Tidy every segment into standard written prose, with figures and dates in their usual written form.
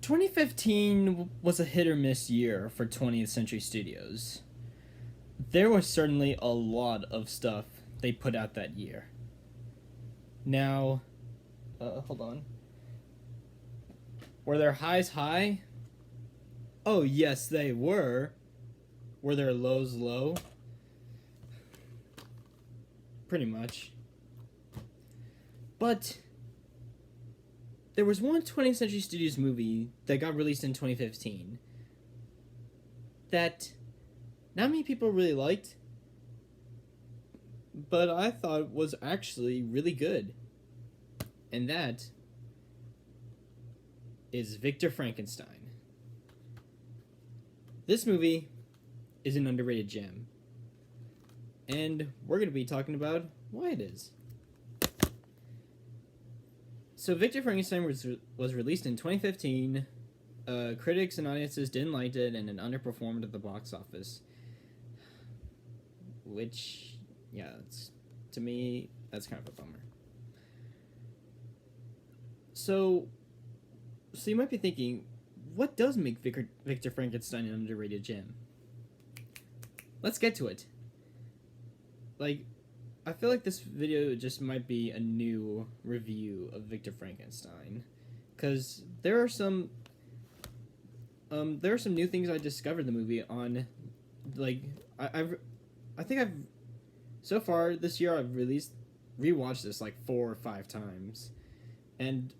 2015 was a hit or miss year for 20th Century Studios. There was certainly a lot of stuff they put out that year. Now, hold on. Were their highs high? Oh, yes, they were. Were their lows low? Pretty much. But there was one 20th Century Studios movie that got released in 2015 that not many people really liked, but I thought was actually really good. And that is Victor Frankenstein. This movie is an underrated gem, and we're going to be talking about why it is. So Victor Frankenstein was released in 2015. Critics and audiences didn't like it, and it underperformed at the box office. Which, yeah, to me, that's kind of a bummer. So you might be thinking, what does make Victor Frankenstein an underrated gem? Let's get to it. I feel like this video just might be a new review of Victor Frankenstein, because there are some new things I discovered in the movie on, I think I've so far this year I've rewatched this like 4 or 5 times, and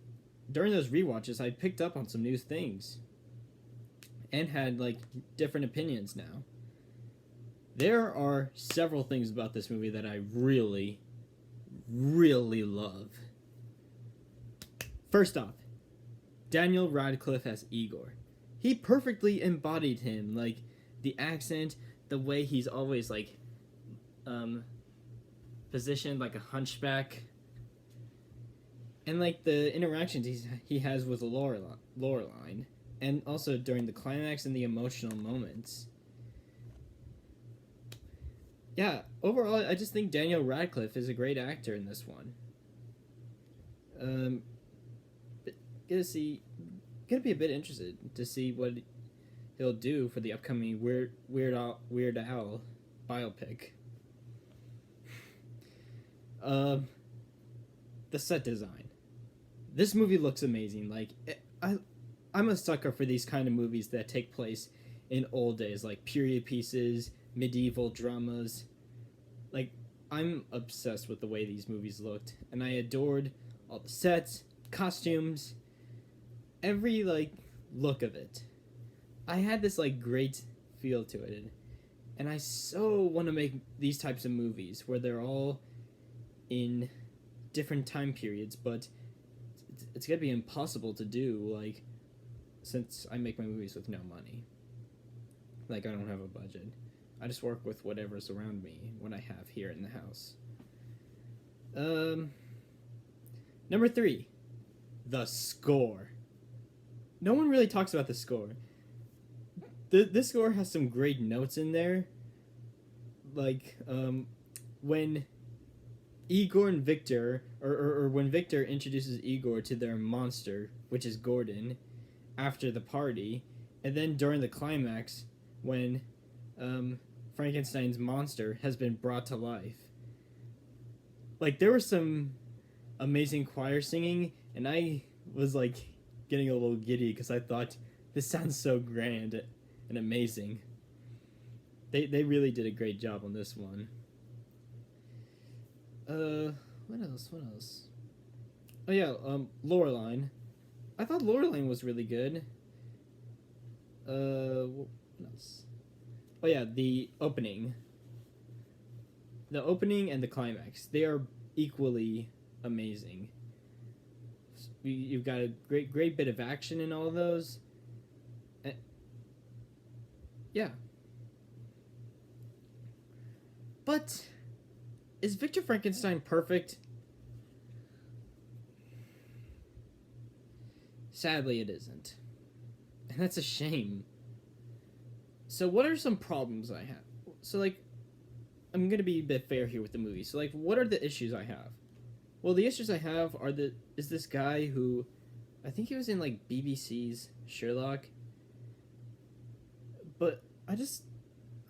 during those rewatches I picked up on some new things, and had different opinions now. There are several things about this movie that I really, really love. First off, Daniel Radcliffe as Igor. He perfectly embodied him, the accent, the way he's always positioned like a hunchback, and the interactions he has with Laureline, and also during the climax and the emotional moments. Yeah, overall, I just think Daniel Radcliffe is a great actor in this one. Gonna be a bit interested to see what he'll do for the upcoming Weird Al biopic. The set design. This movie looks amazing. I'm a sucker for these kind of movies that take place in old days, like period pieces, medieval dramas. I'm obsessed with the way these movies looked, and I adored all the sets, costumes, every look of it. I had this great feel to it, and I so want to make these types of movies where they're all in different time periods, but it's gonna be impossible to do, since I make my movies with no money. I don't have a budget. I just work with whatever's around me, what I have here in the house. Number 3, the score. No one really talks about the score. This score has some great notes in there. When Igor and Victor, or when Victor introduces Igor to their monster, which is Gordon, after the party, and then during the climax, when Frankenstein's monster has been brought to life. There was some amazing choir singing, and I was getting a little giddy because I thought, this sounds so grand and amazing. They really did a great job on this one. What else? Oh yeah, Laureline. I thought Laureline was really good. What else? Oh yeah, the opening. The opening and the climax. They are equally amazing. You've got a great bit of action in all of those. Yeah. But is Victor Frankenstein perfect? Sadly, it isn't. And that's a shame. So what are some problems I have? So I'm gonna be a bit fair here with the movie. So what are the issues I have? Well, the issues I have is this guy who I think he was in like BBC's Sherlock. But I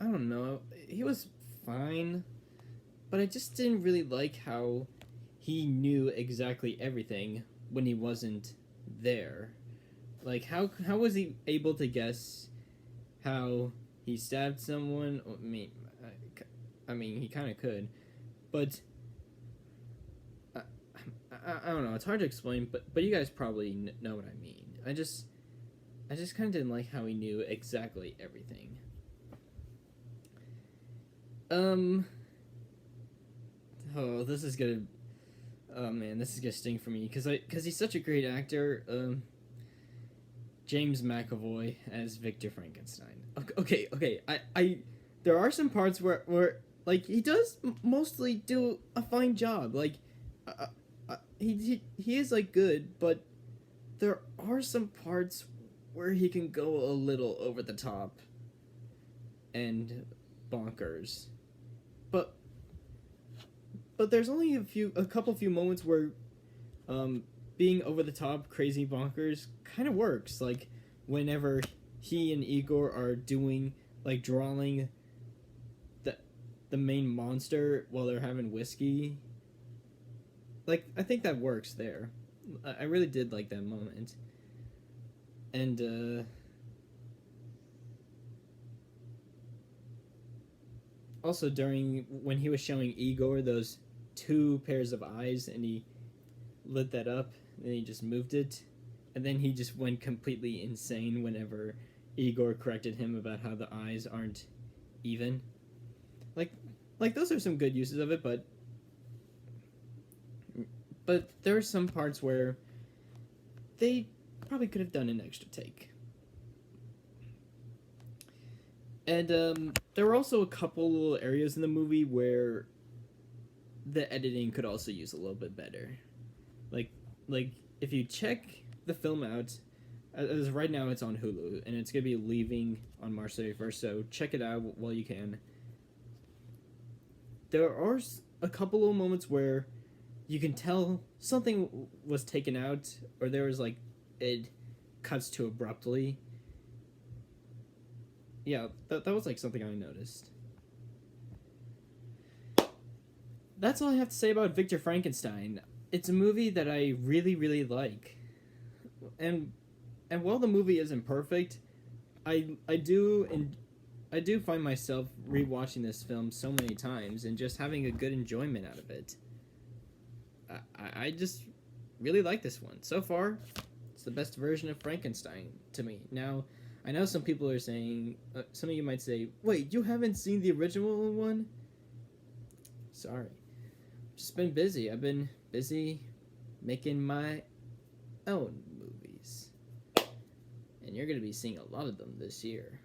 don't know. He was fine, but I just didn't really like how he knew exactly everything when he wasn't there. Like how was he able to guess how he stabbed someone? I mean he kind of could, but I don't know. It's hard to explain, but you guys probably know what I mean. I just kind of didn't like how he knew exactly everything. Oh, this is gonna. Oh man, this is gonna sting for me because he's such a great actor. James McAvoy as Victor Frankenstein. Okay. There are some parts where like he does mostly do a fine job. Like, he is like good, but there are some parts where he can go a little over the top and bonkers. But there's only a couple few moments where being over the top crazy bonkers kind of works, like whenever he and Igor are doing like drawing the main monster while they're having whiskey. Like I think that works there. I really did like that moment. And also during when he was showing Igor those two pairs of eyes and he lit that up and he just moved it, and then he just went completely insane whenever Igor corrected him about how the eyes aren't even. Like those are some good uses of it, but there are some parts where they probably could have done an extra take. And there were also a couple little areas in the movie where the editing could also use a little bit better. Like if you check the film out, as right now it's on Hulu, and it's going to be leaving on March 31st, so check it out while you can. There are a couple of moments where you can tell something was taken out, or there was like, it cuts to abruptly. Yeah, that was like something I noticed. That's all I have to say about Victor Frankenstein. It's a movie that I really, really like. And while the movie isn't perfect, I do find myself rewatching this film so many times and just having a good enjoyment out of it. I just really like this one. So far, it's the best version of Frankenstein to me. Now, I know some people are saying, some of you might say, wait, you haven't seen the original one? Sorry. Just been busy. I've been busy making my own movies. And you're going to be seeing a lot of them this year.